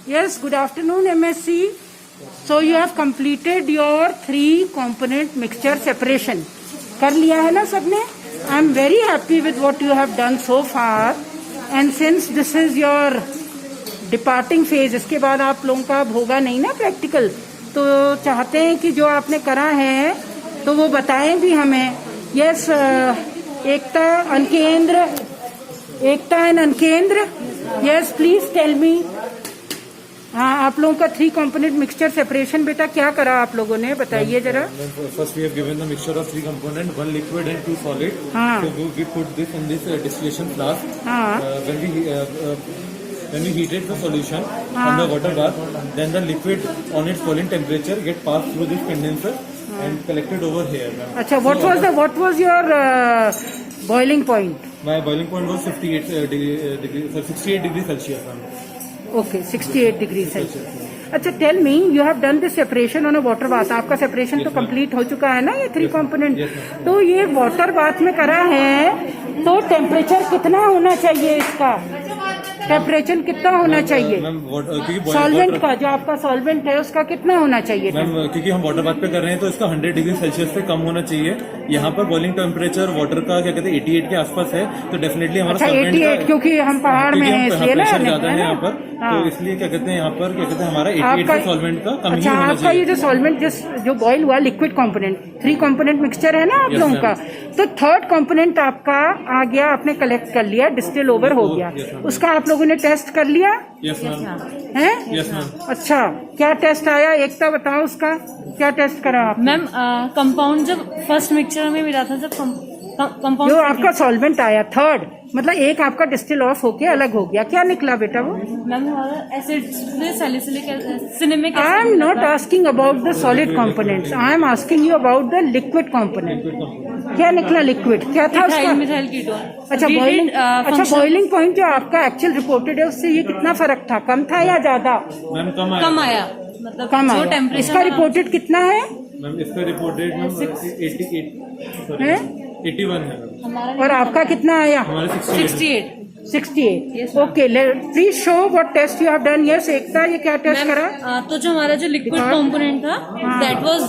Yes, good afternoon, MSc. So you have completed your 3 component mixture separation. कर लिया है ना सबने? I am very happy with what you have done so far. And since this is your departing phase, इसके बाद आप लोगों का अब होगा नहीं ना प्रैक्टिकल, तो चाहते हैं कि जो आपने करा है तो वो बताएं भी हमें. यस, एकता एंड अनकेंद्र. Yes, please tell me. हाँ, आप लोगों का 3 component मिक्सचर सेपरेशन बेटा क्या करा आप लोगों ने, बताइए जरा. First we have given the mixture of 3 components, 1 liquid and 2 solid. हाँ. So we put this in this distillation flask. हाँ. When we heated the solution on the water bath, then the liquid on its boiling temperature get passed through this condenser and collected over here. अच्छा, what was your boiling point? My boiling point was 68 degrees Celsius. Okay, 68 degrees Celsius. अच्छा, tell me, you have done this separation on a water bath. आपका separation तो complete हो चुका है ना, ये 3 component. तो ये वाटर बाथ में करा है तो टेम्परेचर कितना होना चाहिए इसका? टेम्परेचर कितना होना चाहिए सॉल्वेंट का? जो आपका सॉल्वेंट है उसका कितना होना चाहिए? मैम, क्योंकि हम वाटर बाथ पे कर रहे हैं तो इसका 100 डिग्री सेल्सियस से कम होना चाहिए. यहाँ पर बॉइलिंग टेम्परेचर वाटर का क्या कहते हैं 88 के आसपास है, तो डेफिनेटली हमारा 88, क्योंकि हम पहाड़ में हैं इसलिए ना, ज्यादा है यहाँ पर. तो इसलिए क्या कहते हैं यहाँ पर क्या कहते हैं हमारा 88 सॉल्वेंट का कम ही होना चाहिए. आपका ये जो सॉल्वेंट जो बॉइल हुआ लिक्विड कंपोनेंट 3 component मिक्सचर है ना आप लोगों का, तो 3rd component आपका आ गया, आपने कलेक्ट कर लिया, डिस्टिल ओवर हो गया. उसका आप लोगों ने टेस्ट कर लिया? Yes ma'am. है? Yes ma'am. अच्छा, क्या टेस्ट आया? एकता बताओ उसका क्या टेस्ट करा आप? मैम, कंपाउंड जब फर्स्ट मिक्सचर में मिला था, जब कंपाउंड जो आपका सॉल्वेंट आया 3rd, मतलब एक आपका डिस्टिल ऑफ होके अलग हो गया, क्या निकला बेटा वो? मैम, हमारा acid salicylic cinnamic. I am not asking about the solid components, I am asking you about the liquid component. क्या निकला लिक्विड? क्या था उसका? Methyl ketone. अच्छा, बॉइलिंग पॉइंट जो आपका एक्चुअल रिपोर्टेड है उससे ये कितना फर्क था? कम था या ज्यादा? मैम कम आया, मतलब कम आया. इसका रिपोर्टेड कितना है? मैम, इसका रिपोर्टेड 81 है. और आपका कितना आया? 68. Okay, please show what test you have done. Yes, Ekta, ये क्या टेस्ट करा? तो जो हमारा जो लिक्विड कंपोनेंट था, that was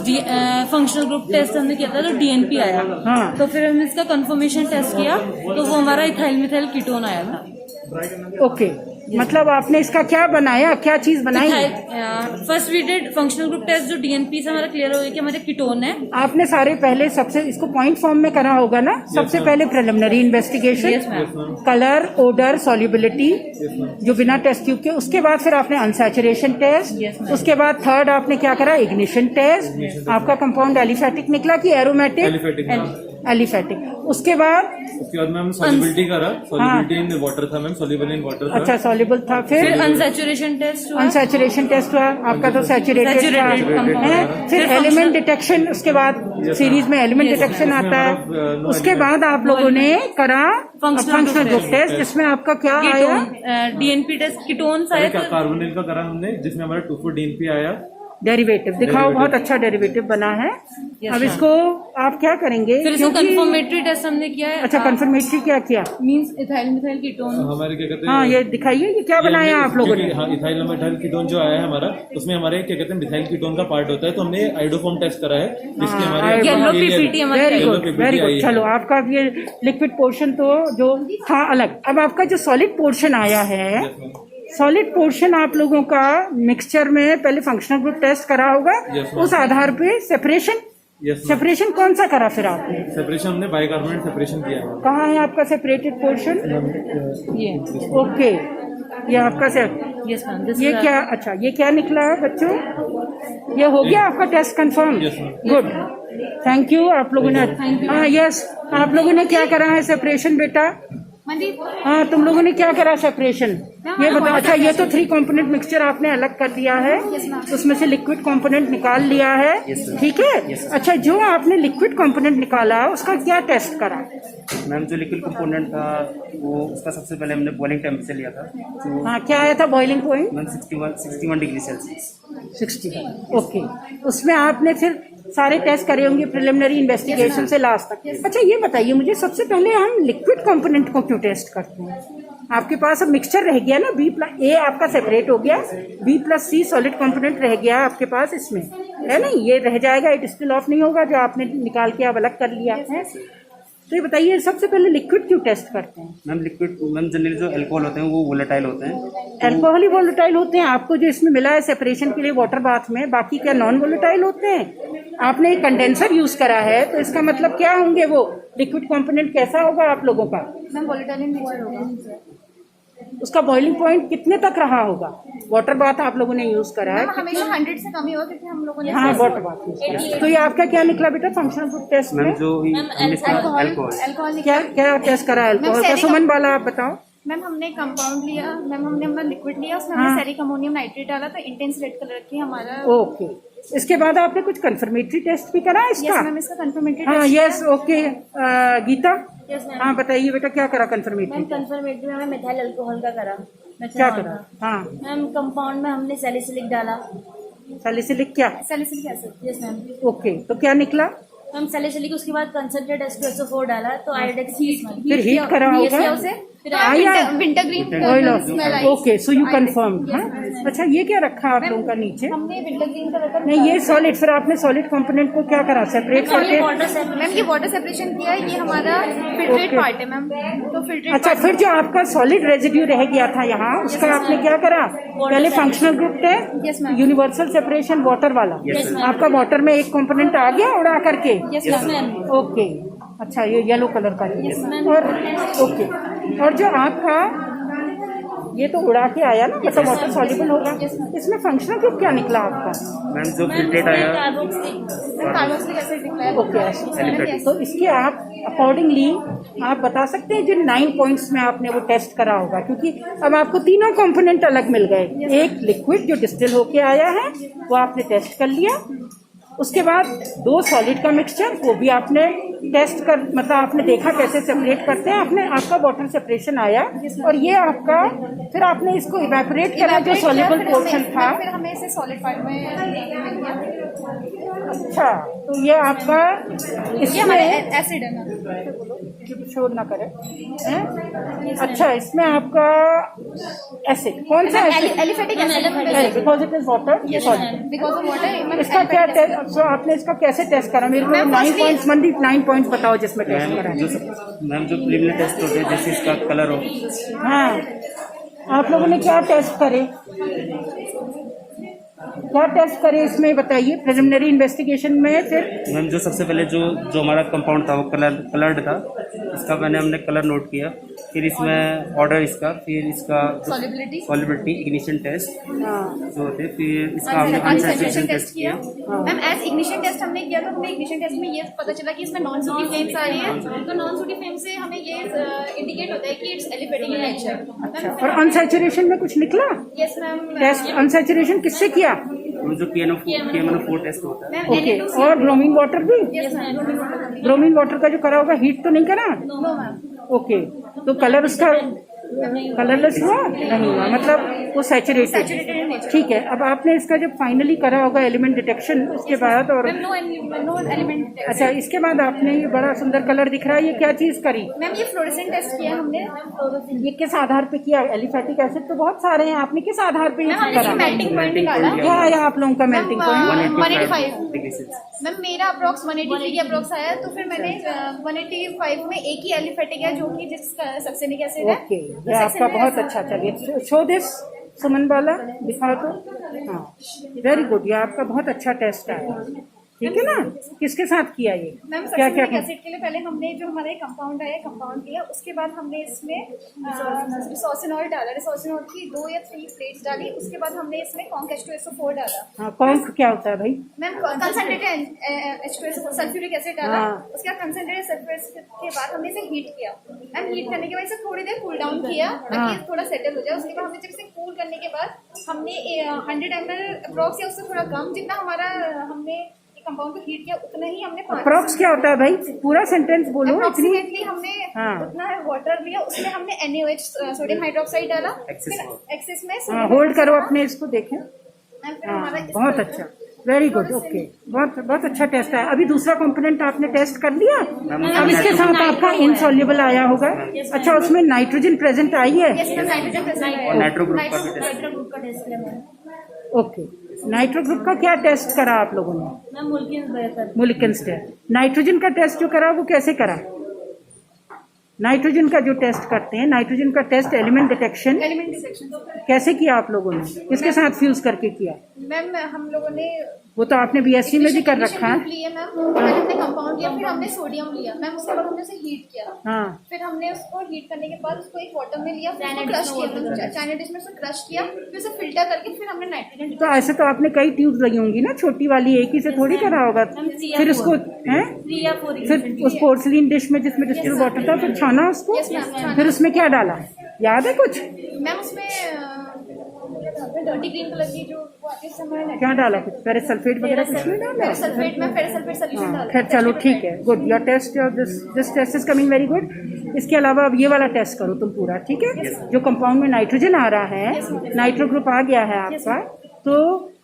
functional group test हमने किया था, तो डीएनपी आया. हाँ. तो फिर हमने इसका कंफर्मेशन टेस्ट किया, तो वो हमारा इथाइल मिथाइल कीटोन आया था. ओके, मतलब आपने इसका क्या बनाया, क्या चीज बनाई? First we did functional group test, जो डीएनपी से हमारा क्लियर हो गया कि हमारे कीटोन है. आपने सारे पहले सबसे इसको पॉइंट फॉर्म में करा होगा ना? सबसे पहले preliminary investigation, colour, odour, solubility, जो बिना टेस्ट ट्यूब के. उसके बाद फिर आपने अनसैचुरेशन टेस्ट. उसके बाद 3rd आपने क्या करा? Ignition test. आपका कंपाउंड एलिफेटिक निकला कि एरोमेटिक? एलिफेटिक. उसके बाद मैम सॉल्युबिलिटी करा. सॉल्युबिलिटी इन वाटर था मैम, सॉल्युबल इन वाटर था. अच्छा, सॉल्युबल था. फिर अनसैचुरेशन टेस्ट हुआ. अनसैचुरेशन टेस्ट हुआ आपका, तो सैचुरेटेड था. फिर एलिमेंट डिटेक्शन, उसके बाद सीरीज में एलिमेंट डिटेक्शन आता है. उसके बाद आप लोगों ने करा फंक्शनल ग्रुप टेस्ट, जिसमें आपका क्या आया? DNP test. कीटोन्स आए. कार्बोनिल का करा हमने, जिसमें हमारा 2,4 डीएनपी आया. डेरिवेटिव दिखाओ, बहुत अच्छा डेरिवेटिव बना है. अब इसको आप क्या करेंगे? फिर इसको कंफर्मेटरी टेस्ट हमने किया है. अच्छा, कंफर्मेटरी क्या किया? Means ethyl methyl ketone. हमारे क्या कहते हैं, हाँ, ये दिखाइए, ये क्या बनाया आप लोगों ने? हाँ, इथाइल मिथाइल कीटोन जो आया है हमारा, उसमें हमारे क्या कहते हैं मिथाइल कीटोन का पार्ट होता है, तो हमने आइडोफॉर्म टेस्ट करा है, जिसके हमारे येलो पीपीटी हमारे. Very good, very good. चलो, आपका ये लिक्विड पोर्शन तो जो था अलग. अब आपका जो सॉलिड पोर्शन आया है, सॉलिड पोर्शन आप लोगों का मिक्सचर में पहले फंक्शनल ग्रुप टेस्ट करा होगा. उस आधार पे सेपरेशन कौन सा करा फिर आपने? सेपरेशन हमने बाइकार्बोनेट सेपरेशन किया है. कहाँ है आपका सेपरेटेड पोर्शन? ये. ओके, ये आपका यस मैम. ये क्या? अच्छा, ये क्या निकला है बच्चों? ये हो गया आपका test confirm? Good, thank you. आप लोगों ने, हाँ यस, आप लोगों ने क्या करा है सेपरेशन बेटा? हाँ, तुम लोगों ने क्या करा सेपरेशन, ये बताओ. अच्छा, ये तो 3 component मिक्सचर आपने अलग कर दिया है, उसमें से लिक्विड कंपोनेंट निकाल लिया है. ठीक है. अच्छा, जो आपने लिक्विड कंपोनेंट निकाला उसका क्या टेस्ट करा? मैम, जो लिक्विड कंपोनेंट था वो उसका सबसे पहले हमने बॉइलिंग टेम्परेचर लिया था. तो हाँ, क्या आया था boiling point? Ma'am 61 degree Celsius. 60. Okay, उसमें आपने फिर सारे टेस्ट करे होंगे प्रिलिमिनरी इन्वेस्टिगेशन से लास्ट तक. अच्छा, ये बताइए मुझे, सबसे पहले हम लिक्विड कंपोनेंट को क्यों टेस्ट करते हैं? आपके पास अब मिक्सचर रह गया ना, ए आपका सेपरेट हो गया, B+C सॉलिड कंपोनेंट रह गया आपके पास इसमें, है नहीं, ये रह जाएगा, इट स्टिल ऑफ नहीं होगा जो आपने निकाल के अब अलग कर लिया है। तो ये बताइए सबसे पहले लिक्विड क्यों टेस्ट करते हैं? मैम लिक्विड मैम जनरली जो अल्कोहल होते हैं वो वोलेटाइल होते हैं। अल्कोहल ही वोलेटाइल होते हैं? आपको जो इसमें मिला है सेपरेशन के लिए वाटर बाथ में, बाकी क्या नॉन वोलेटाइल होते हैं? आपने एक कंडेंसर यूज करा है तो इसका मतलब क्या होंगे वो लिक्विड कंपोनेंट, कैसा होगा आप लोगों का? मैम वोलेटाइल इन नेचर होगा। उसका बॉइलिंग पॉइंट कितने तक रहा होगा? वाटर बाथ आप लोगों ने यूज करा है, मैम हमेशा 100 से कम ही होगा क्योंकि हम लोगों ने हाँ वाटर बाथ यूज करा है। तो ये आपका क्या निकला बेटा फंक्शनल ग्रुप टेस्ट में? मैम जो हमने इसका अल्कोहल अल्कोहल क्या क्या टेस्ट करा है अल्कोहल का? सुमन वाला आप बताओ। मैम हमने कंपाउंड लिया, मैम हमने अपना लिक्विड लिया, उसमें हमने सेरिक अमोनियम नाइट्रेट डाला तो इंटेंस रेड कलर की हमारा। ओके, इसके बाद आपने कुछ कंफर्मेटरी टेस्ट भी करा है यस इसका? मैम इसका कंफर्मेटरी हाँ yes okay. Gita yes ma'am. हाँ बताइए बेटा क्या करा कंफर्मेटरी? मैम कंफर्मेटरी में हमें मिथाइल अल्कोहल का करा। क्या मेथनॉल करा? का। हाँ मैम कंपाउंड में हमने सैलिसिलिक डाला। सैलिसिलिक क्या? Salicylic acid. Yes ma'am. Okay, तो क्या निकला? हम सैलिसिलिक उसके बाद कंसंट्रेट H2SO4 डाला तो आयोडेक्स फिर हीट करा होगा? Winter green oil of smell I. Okay, so you confirm. अच्छा ये क्या रखा आप लोगों का नीचे? हमने विंटर ग्रीन कलर का नहीं ये सॉलिड, फिर आपने सॉलिड कंपोनेंट को क्या करा सेपरेट करके? मैम ये वाटर सेपरेशन किया है, ये हमारा फिल्ट्रेट पार्ट है मैम। तो फिल्ट्रेट अच्छा फिर जो आपका सॉलिड रेजिड्यू रह गया था यहाँ, उसका आपने क्या करा? पहले फंक्शनल ग्रुप Yes, थे, ma'am. यूनिवर्सल सेपरेशन वाटर वाला, Yes, ma'am. आपका वाटर में एक कंपोनेंट आ गया उड़ा करके? Yes yes ma'am. Ma'am. Okay, अच्छा ये येलो कलर का है। ma'am. और ओके, और जो आपका ये तो उड़ा के आया ना, मतलब वाटर सॉल्युबल होगा, इसमें फंक्शनल ग्रुप क्या निकला आपका? मैम जो फिल्ट्रेट आया कार्बोक्सिलिक एसिड निकला है। ओके, तो इसके आप अकॉर्डिंगली आप बता सकते हैं जिन 9 पॉइंट्स में आपने वो टेस्ट करा होगा, क्योंकि अब आपको तीनों कंपोनेंट अलग मिल गए। एक लिक्विड जो डिस्टिल होके आया है वो आपने टेस्ट कर लिया, उसके बाद 2 सॉलिड का मिक्सचर वो भी आपने टेस्ट कर, मतलब आपने देखा कैसे सेपरेट करते हैं, आपने आपका वाटर सेपरेशन आया, और ये आपका फिर आपने इसको इवेपोरेट करा जो सॉल्युबल पोर्शन था। फिर हमें इसे सॉलिड पार्ट में मिल गया। अच्छा तो ये आपका ये हमारे इसमें एसिड है मैम। शोर ना करे हैं? अच्छा इसमें आपका एसिड कौन सा acid? Aliphatic acid because it is water solid. Because of water. इसका क्या टेस्ट, सो आपने इसका कैसे टेस्ट करा? मेरे को 9 पॉइंट्स मंदी 9 पॉइंट्स बताओ जिसमें टेस्ट करा है। मैम जो प्रीलिमिनरी टेस्ट होते हैं जैसे इसका कलर हो। हाँ आप लोगों ने क्या टेस्ट करे, क्या टेस्ट करे इसमें बताइए प्रिलिमिनरी इन्वेस्टिगेशन में? फिर मैम जो सबसे पहले जो हमारा कंपाउंड था वो कलर्ड था, इसका हमने कलर नोट किया, फिर इसमें ऑर्डर इसका, फिर इसका सॉल्युबिलिटी इग्निशन टेस्ट जो होते, फिर इसका हमने कंसंट्रेशन टेस्ट किया। मैम एज इग्निशन टेस्ट हमने किया तो हमें इग्निशन टेस्ट में ये पता चला कि इसमें नॉन सूटी फ्लेम्स आ रही है, तो नॉन सूटी फ्लेम से हमें ये इंडिकेट होता है कि इट्स एलिफेटिक इन नेचर। और अनसैचुरेशन में कुछ निकला? Yes ma'am. टेस्ट अनसैचुरेशन किससे किया? जो KNO4 टेस्ट होता है। मैम ओके, और ब्रोमीन वाटर भी? Yes ma'am. ब्रोमीन वाटर का जो करा होगा हीट तो नहीं करा? No ma'am. ओके, तो कलर उसका कलरलेस हुआ नहीं हुआ, मतलब वो सैचुरेटेड। ठीक है, अब आपने इसका जब फाइनली करा होगा एलिमेंट डिटेक्शन उसके बाद, और मैम नो एलिमेंट। अच्छा इसके बाद आपने ये बड़ा सुंदर कलर दिख रहा है, ये क्या चीज करी? मैम ये फ्लोरेसेंट टेस्ट किया हमने। ये किस आधार पे किया? एलिफेटिक एसिड तो बहुत सारे हैं, आपने किस आधार पे मैम हमने करा? मेल्टिंग पॉइंट निकाला। क्या आया आप लोगों का melting point? 185 degree Celsius. Ma'am मेरा अप्रोक्स 183 की अप्रोक्स आया, तो फिर मैंने 185 में एक ही एलिफेटिक है जो कि जिसका सक्सेनिक एसिड है। ओके, ये आपका बहुत अच्छा। चलिए शो दिस सुमन वाला दिखा तो। हाँ वेरी गुड, ये आपका बहुत अच्छा टेस्ट आया, ठीक है ना? किसके साथ किया ये? मैम क्या क्या सक्सेनिक एसिड के लिए पहले हमने जो हमारा कंपाउंड आया कंपाउंड लिया, उसके बाद हमने इसमें रिसोसिनॉल डाला, रिसोसिनॉल की 2 या 3 प्लेट्स डाली, उसके बाद हमने इसमें कॉन्क H2SO4 डाला। हाँ कौन क्या होता है भाई? Ma'am concentrated H2SO4 sulphuric acid डाला। हाँ। उसके बाद कंसंट्रेटेड सल्फ्यूरिक एसिड के बाद हमने इसे हीट किया। मैम हीट करने के बाद इसे थोड़ी देर कूल डाउन किया ताकि ये थोड़ा सेटल हो जाए। उसके बाद हमने जब इसे कूल करने के बाद हमने 100 ml अप्रॉक्स या उससे थोड़ा कम, जितना हमारा हमने कंपाउंड को हीट किया उतना ही हमने अप्रॉक्स क्या होता है भाई? पूरा सेंटेंस बोलो। अप्रोक्सीमेटली हमने हाँ। उतना वाटर लिया, उसमें हमने NaOH सोडियम हाइड्रोक्साइड डाला, एक्सेस फिर एक्सेस में हाँ होल्ड करो अपने इसको देखें। फिर हाँ हमारा बहुत अच्छा। वेरी गुड, ओके, बहुत बहुत अच्छा टेस्ट है। अभी दूसरा कंपोनेंट आपने टेस्ट कर लिया, अब इसके साथ आपका इनसॉल्युबल आया होगा। अच्छा, उसमें नाइट्रोजन प्रेजेंट आई है? यस मैम, नाइट्रोजन प्रेजेंट और नाइट्रो ग्रुप का भी टेस्ट नाइट्रो ग्रुप का टेस्ट किया मैंने। ओके, नाइट्रो ग्रुप का क्या टेस्ट करा आप लोगों ने? मैं मुल्किन बेहतर मोलिक्यूल्स टेस्ट। नाइट्रोजन का टेस्ट जो करा वो कैसे करा? नाइट्रोजन का जो टेस्ट करते हैं, नाइट्रोजन का test element detection element detection कैसे किया आप लोगों ने? किसके साथ फ्यूज करके किया? मैम, हम लोगों ने वो तो आपने बीएससी में भी कर रखा है। लिया मैम, पहले हमने कंपाउंड लिया, फिर हमने सोडियम लिया मैम, उसके बाद हमने उसे हीट किया, हाँ, फिर हमने उसको हीट करने के बाद उसको एक वाटर में लिया, फिर उसको क्रश किया, चाइना डिश में उसको क्रश किया, फिर उसे फिल्टर करके फिर हमने नाइट्रोजन तो ऐसे तो आपने कई ट्यूब्स लगी होंगी ना, छोटी वाली एक ही से थोड़ी करा होगा। फिर उसको हैं, 3 या 4 फिर उस पोर्सलिन डिश में जिसमें डिस्टिल्ड वाटर था, फिर छाना उसको, Yes, ma'am, फिर उसमें क्या डाला याद है कुछ? मैम, उसमें डर्टी ग्रीन कलर की जो वो आती है उससे हमारे क्या डाला? कुछ फेरस सल्फेट वगैरह कुछ नहीं डाला? सल्फेट में फेरस सल्फेट सोल्यूशन डाला। खैर चलो ठीक है, good, your test, this test is coming very good. इसके अलावा अब ये वाला टेस्ट करो तुम पूरा, ठीक है? जो कंपाउंड में नाइट्रोजन आ रहा है, नाइट्रो ग्रुप आ गया है आपका, तो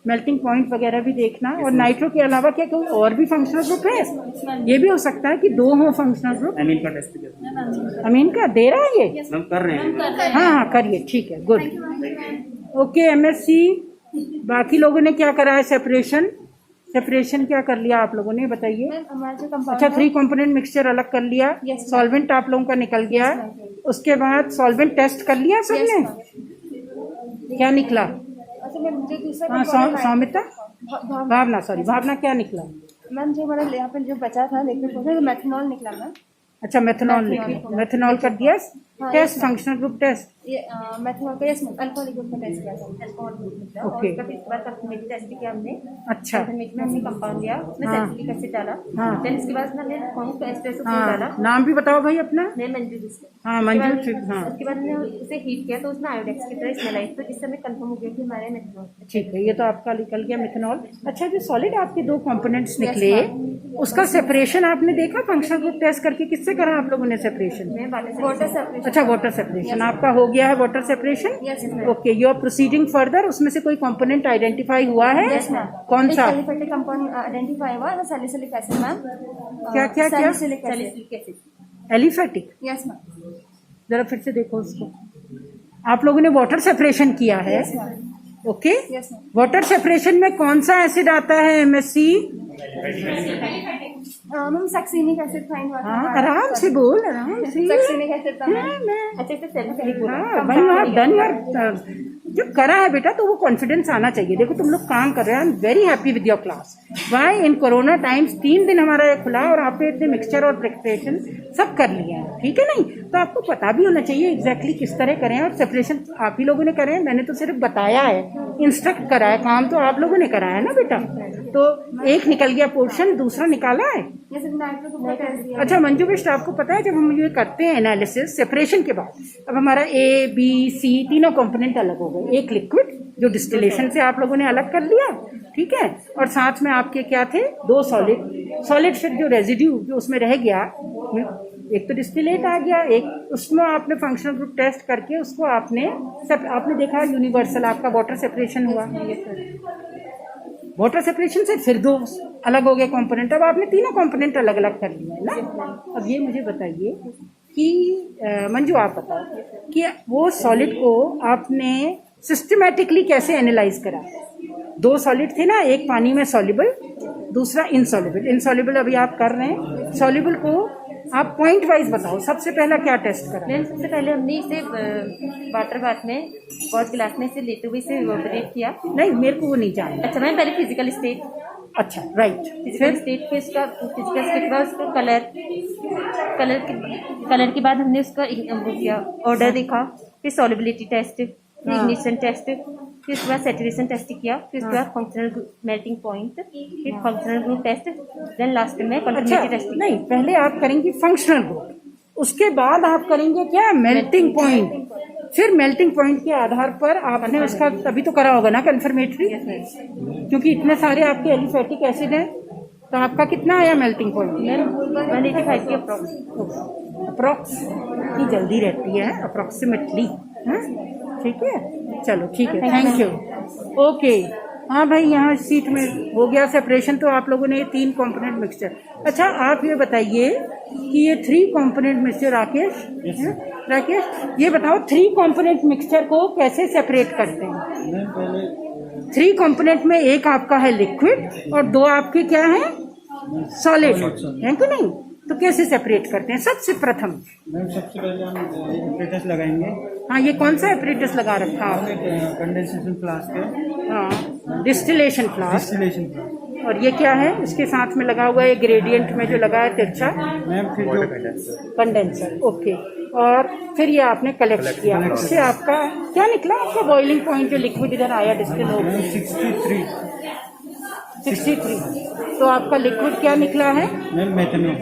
मेल्टिंग पॉइंट वगैरह भी देखना। और नाइट्रो के अलावा क्या कोई और भी फंक्शनल ग्रुप है? ये भी हो सकता है कि 2 हो फंक्शनल ग्रुप। अमीन का टेस्ट किया। अमीन का दे रहा है ये? हम कर रहे हैं। हाँ हाँ करिए, ठीक है, गुड, ओके। एमएससी, बाकी लोगों ने क्या करा है? सेपरेशन, सेपरेशन क्या कर लिया आप लोगों ने, बताइए? हमारा जो कंपाउंड अच्छा, 3 कंपोनेंट मिक्सचर अलग कर लिया, सॉल्वेंट आप लोगों का निकल गया, उसके बाद सॉल्वेंट टेस्ट कर लिया सबने? क्या निकला? अच्छा मैम, जो दूसरा हाँ, सौमिता, भावना, सॉरी भावना, क्या निकला? मैम, जो हमारा यहाँ पे जो बचा था लिक्विड मेथनॉल निकला मैम। अच्छा, मेथनॉल निकला, मेथनॉल कर दिया टेस्ट, फंक्शनल ग्रुप टेस्ट। ये मेथनॉल का यस अल्कोहल ग्रुप का टेस्ट किया था, अल्कोहल ग्रुप निकला, और Okay. उसका फिर इसके बाद कंफर्मेटिव टेस्ट किया हमने। अच्छा, कंफर्मेटिव में हमने कंपाउंड लिया, उसमें हाँ। सैलिसिलिक एसिड डाला, हाँ। देन उसके बाद हमने कॉन्स का एस्प्रेसो डाला। हाँ, नाम भी बताओ भाई अपना। मैं मंजू जिससे हाँ, मंजू, ठीक, हाँ, उसके बाद हमने उसे हीट किया तो उसमें आयोडेक्स की तरह स्मेल आई, तो जिससे हमें कंफर्म हो गया कि हमारे मेथनॉल। ठीक है, ये तो आपका निकल गया मिथेनॉल। अच्छा, जो सॉलिड आपके 2 कंपोनेंट्स निकले, उसका सेपरेशन आपने देखा फंक्शनल ग्रुप टेस्ट करके? किससे करा आप लोगों ने सेपरेशन? Water separation. अच्छा, वाटर सेपरेशन आपका हो गया है, water separation. Yes, ma'am. Okay, you are proceeding further. उसमें से कोई कंपोनेंट आइडेंटिफाई हुआ है? Yes, ma'am. कौन सा? एलिफेटिक कंपाउंड आइडेंटिफाई हुआ, सैलिसिलिक एसिड मैम। क्या क्या क्या? Salicylic acid. Aliphatic, yes ma'am. जरा फिर से देखो उसको। आप लोगों ने वाटर सेपरेशन किया है, yes ma'am. Okay? Yes ma'am. Water separation में कौन सा एसिड आता है MSc? Ma'am, succinic acid find हुआ था। हाँ, आराम से बोल, आराम से। सक्सिनिक एसिड था मैम। मैं अच्छा, इसे सैलिसिलिक बोला। हाँ, भाई आप डन यार, जब करा है बेटा तो वो कॉन्फिडेंस आना चाहिए। देखो तुम लोग काम कर रहे हो, I am very happy with your class. Why in corona times 3 दिन हमारा ये खुला और आपने इतने मिक्सचर और प्रिपरेशन सब कर लिया है, ठीक है? नहीं तो आपको पता भी होना चाहिए एग्जैक्टली किस तरह करें, और सेपरेशन आप ही लोगों ने करे हैं, मैंने तो सिर्फ बताया है, इंस्ट्रक्ट करा है, काम तो आप लोगों ने करा है ना बेटा। तो एक निकल गया पोर्शन, दूसरा निकाला है। जैसे नाइट्रो ग्रुप का टेस्ट दिया। अच्छा मंजू बेस्ट, आपको पता है जब हम ये करते हैं एनालिसिस सेपरेशन के बाद, अब हमारा ए बी सी तीनों कंपोनेंट अलग हो गए। एक लिक्विड जो डिस्टिलेशन से आप लोगों ने अलग कर लिया, ठीक है, और साथ में आपके क्या थे? 2 सॉलिड। सॉलिड से जो रेजिड्यू जो उसमें रह गया, एक तो डिस्टिलेट आ गया, एक उसमें आपने फंक्शनल ग्रुप टेस्ट करके उसको आपने देखा यूनिवर्सल आपका वाटर सेपरेशन हुआ। वाटर सेपरेशन से फिर 2 अलग हो गए कंपोनेंट। अब आपने तीनों कंपोनेंट अलग अलग कर लिया है ना। अब ये मुझे बताइए कि मंजू आप बताओ कि वो सॉलिड को आपने सिस्टमैटिकली कैसे एनालाइज करा? 2 सॉलिड थे ना, एक पानी में सॉल्युबल, दूसरा इनसॉल्युबल। इनसॉल्युबल अभी आप कर रहे हैं, सॉल्युबल को आप पॉइंट वाइज बताओ। सबसे पहला क्या टेस्ट करा? मैम, सबसे पहले हमने इसे वाटर बाथ में वॉश ग्लास में इसे लेते हुए इसे इवोपरेट किया। नहीं, मेरे को वो नहीं जानना। अच्छा मैम, पहले फिजिकल स्टेट। अच्छा, राइट। फिजिकल स्टेट पे उसका फिजिकल स्टेट के बाद उसका कलर के बाद हमने उसका वो किया, ऑर्डर देखा, फिर सॉल्युबिलिटी टेस्ट, फिर इग्निशन टेस्ट, फिर उसके बाद सैचुरेशन टेस्ट किया, फिर उसके बाद फंक्शनल मेल्टिंग पॉइंट, फिर functional group test, then last में अच्छा, कंफर्मेटिव टेस्ट। नहीं, पहले आप करेंगे फंक्शनल ग्रुप, उसके बाद आप करेंगे क्या? Melting point. फिर मेल्टिंग पॉइंट के आधार पर आपने उसका तभी तो करा होगा ना कंफर्मेटरी, क्योंकि इतने सारे आपके एलिफेटिक एसिड हैं। तो आपका कितना आया मेल्टिंग पॉइंट? 185 के अप्रॉक्स की जल्दी रहती है, अप्रॉक्सीमेटली। ठीक है, चलो ठीक है, थैंक यू। ओके, हाँ भाई, यहाँ सीट में हो गया सेपरेशन। तो आप लोगों ने ये 3 कंपोनेंट मिक्सचर। अच्छा, आप ये बताइए कि ये 3 कंपोनेंट मिक्सचर, राकेश ये बताओ 3 कंपोनेंट मिक्सचर को कैसे सेपरेट करते हैं? 3 कंपोनेंट में एक आपका है लिक्विड और 2 आपके क्या है, सॉलिड है कि नहीं? तो कैसे सेपरेट करते हैं? सबसे प्रथम मैम सबसे पहले हम एपरेटस लगाएंगे। हाँ, ये कौन सा एपरेटस लगा रखा आपने? कंडेंसेशन फ्लास्क है। हाँ, डिस्टिलेशन फ्लास्क। Distillation flask. और ये क्या है इसके साथ में लगा हुआ है? ग्रेडियंट में जो लगा है तिरछा, मैम फिर जो कंडेंसर। ओके, और फिर ये आपने कलेक्ट किया, इससे आपका क्या निकला? आपका बॉइलिंग पॉइंट जो लिक्विड इधर आया डिस्टिल हो गया 63। तो आपका लिक्विड क्या निकला है? Ma'am methanol.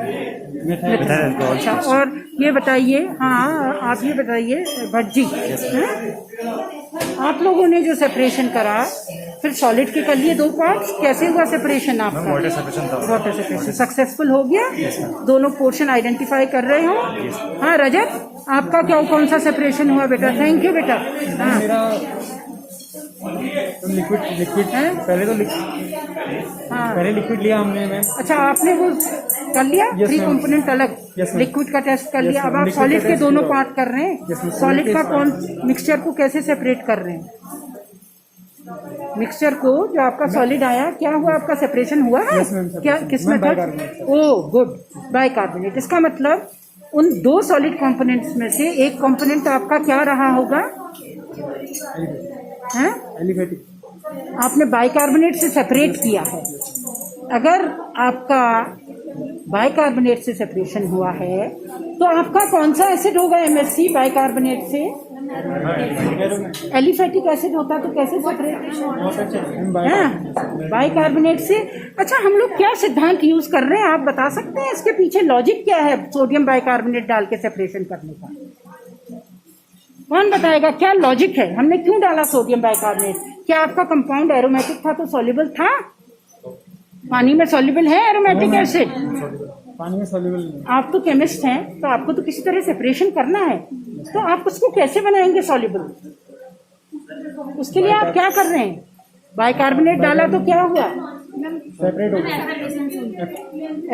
अच्छा, और ये बताइए, हाँ आप ये बताइए भज्जी, आप लोगों ने जो सेपरेशन करा, फिर सॉलिड के कर लिए 2 पार्ट्स, कैसे हुआ सेपरेशन आपका? वाटर सेपरेशन था। वाटर सेपरेशन सक्सेसफुल हो गया? दोनों पोर्शन आइडेंटिफाई कर रहे हो? हाँ रजत, आपका क्या कौन सा सेपरेशन हुआ बेटा? थैंक यू बेटा। हाँ लिक्विड है पहले तो हाँ, पहले लिक्विड लिया हमने मैम। अच्छा आपने वो कर लिया, Yes, 3 ma'am. कंपोनेंट अलग, Yes, ma'am. लिक्विड का टेस्ट कर Yes, लिया। अब ma'am. आप Liquid सॉलिड का के test दोनों किया। पार्ट कर रहे हैं। Yes, ma'am. सॉलिड का Solid कौन मिक्सचर को कैसे सेपरेट कर रहे हैं? मिक्सचर को जो आपका सॉलिड आया, क्या हुआ आपका सेपरेशन हुआ है? Yes, ma'am, क्या separation. किस में Ma'am, था? bicarbonate. Oh good, bicarbonate. इसका मतलब उन 2 सॉलिड कंपोनेंट्स में से एक कंपोनेंट आपका क्या रहा होगा? हैं? एलिफेटिक। आपने बाइकार्बोनेट से सेपरेट किया है। अगर आपका बाइकार्बोनेट से सेपरेशन हुआ है तो आपका कौन सा एसिड होगा MSC बाइकार्बोनेट से? एलिफेटिक एसिड होता तो कैसे सेपरेट? हाँ, बाइकार्बोनेट से। अच्छा, हम लोग क्या सिद्धांत यूज कर रहे हैं आप बता सकते हैं? इसके पीछे लॉजिक क्या है सोडियम बाइकार्बोनेट डाल के सेपरेशन करने का? कौन बताएगा क्या लॉजिक है? हमने क्यों डाला सोडियम बाइकार्बोनेट? क्या आपका कंपाउंड एरोमेटिक था तो सॉल्युबल था? पानी में सॉल्युबल है एरोमेटिक एसिड? पानी में सॉल्युबल। आप तो केमिस्ट हैं, तो आपको तो किसी तरह सेपरेशन करना है, तो आप उसको कैसे बनाएंगे सॉल्युबल? उसके लिए आप क्या कर रहे हैं? बाइकार्बोनेट डाला तो क्या हुआ? सेपरेट हो गया।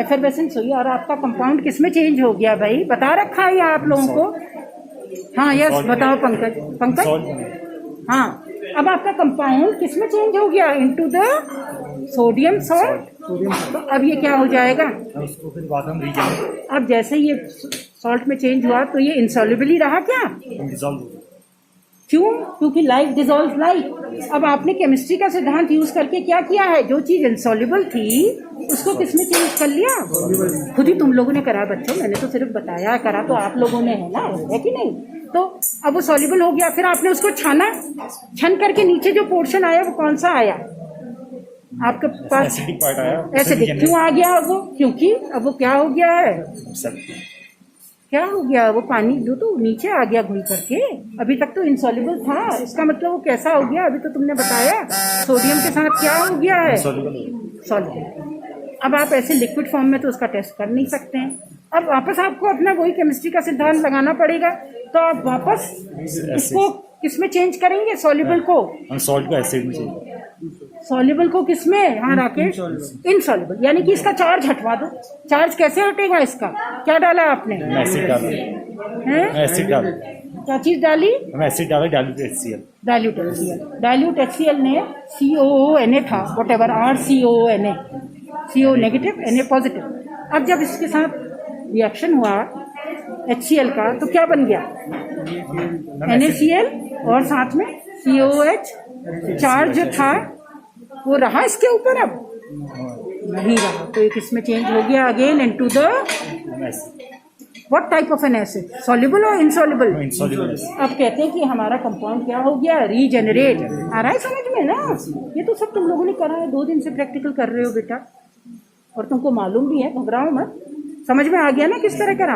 एफरवेसेंस हुई। और आपका कंपाउंड किस में चेंज हो गया भाई? बता रखा है आप लोगों को? हाँ यस, बताओ पंकज। हाँ, अब आपका कंपाउंड किस में चेंज हो गया? Into the sodium salt. तो अब ये क्या हो जाएगा? उसको फिर बाद में रीजन अब जैसे ये सॉल्ट में चेंज हुआ तो ये इंसॉल्युबल ही रहा क्या? डिसॉल्व क्यों? क्योंकि लाइक डिसॉल्व लाइक। अब आपने केमिस्ट्री का सिद्धांत यूज करके क्या किया है? जो चीज इनसॉल्युबल थी उसको किसमें चेंज कर लिया? खुद ही तुम लोगों ने करा बच्चों, मैंने तो सिर्फ बताया, करा तो आप लोगों ने है ना, है कि नहीं? तो अब वो सॉल्युबल हो गया, फिर आपने उसको छाना, छन करके नीचे जो पोर्शन आया वो कौन सा आया आपके पास? एसिडिक पार्ट आया। एसिडिक क्यों आ गया वो? क्योंकि अब वो क्या हो गया है? क्या हो गया? वो पानी जो तो नीचे आ गया घुल करके, अभी तक तो इनसॉल्युबल था। इसका मतलब वो कैसा हो गया? अभी तो तुमने बताया सोडियम के साथ क्या हो गया है? सॉल्युबल। अब आप ऐसे लिक्विड फॉर्म में तो उसका टेस्ट कर नहीं सकते हैं। अब वापस आपको अपना वही केमिस्ट्री का सिद्धांत लगाना पड़ेगा। तो आप वापस इसको किसमें चेंज करेंगे? सॉल्युबल को? हम सॉल्ट को एसिड में चाहिए। सॉल्युबल को किसमें? हाँ राकेश, इनसॉल्युबल। यानी कि इसका चार्ज हटवा दो। चार्ज कैसे हटेगा इसका? क्या डाला आपने? एसिड डाल हैं? एसिड डाल क्या चीज डाली? हम एसिड डाला dilute HCl। Dilute HCl। Dilute HCl ने COONA था, what ever RCOONA, CO negative Na positive. अब जब इसके साथ रिएक्शन हुआ HCl का तो क्या बन गया? NaCl और साथ में COOH। चार्ज जो था वो रहा इसके ऊपर? अब नहीं रहा, तो एक इसमें चेंज हो गया again into the what type of N acid? Soluble और इनसॉल्युबल? इनसॉल्युबल। अब कहते हैं कि हमारा कंपाउंड क्या हो गया? रीजेनरेट। आ रहा है समझ में ना? ये तो सब तुम लोगों ने करा है, 2 दिन से प्रैक्टिकल कर रहे हो बेटा, और तुमको मालूम भी है, घबराओ मत। समझ में आ गया ना किस तरह करा?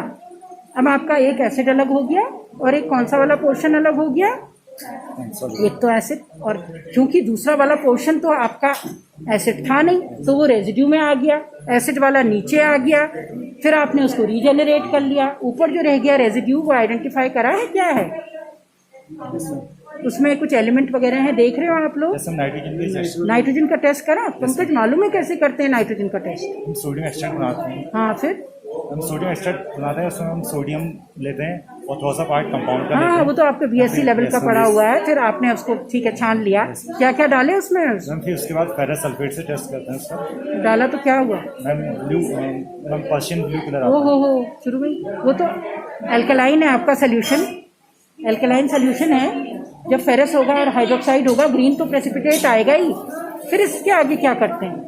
अब आपका एक एसिड अलग हो गया और एक कौन सा वाला पोर्शन अलग हो गया? एक तो एसिड, और क्योंकि दूसरा वाला पोर्शन तो आपका एसिड था नहीं तो वो रेजिड्यू में आ गया, एसिड वाला नीचे आ गया, फिर आपने उसको रीजेनरेट कर लिया। ऊपर जो रह गया रेजिड्यू वो आइडेंटिफाई करा है क्या है? उसमें कुछ एलिमेंट वगैरह हैं, देख रहे हो आप लोग? जैसे हम नाइट्रोजन की टेस्ट, नाइट्रोजन का टेस्ट करा? पंकज मालूम है कैसे करते हैं नाइट्रोजन का टेस्ट? हम सोडियम एक्सट्रैक्ट बनाते हैं। हाँ फिर? हम सोडियम एक्सट्रैक्ट बनाते हैं, उसमें हम सोडियम लेते हैं और थोड़ा सा पार्ट कंपाउंड का लेते हाँ हैं। वो तो आपके बीएससी लेवल का पड़ा हुआ है। फिर आपने उसको ठीक है छान लिया, क्या क्या डाले उसमें? मैम फिर उसके बाद फेरस सल्फेट से टेस्ट करते हैं उसका। डाला तो क्या हुआ? Ma'am blue, ma'am Persian blue colour ओ आता है। हो शुरू में वो तो एल्कलाइन है आपका सोल्यूशन, एल्कलाइन सोल्यूशन है। जब फेरस होगा और हाइड्रोक्साइड होगा ग्रीन तो प्रेसिपिटेट आएगा ही। फिर इसके आगे क्या करते हैं?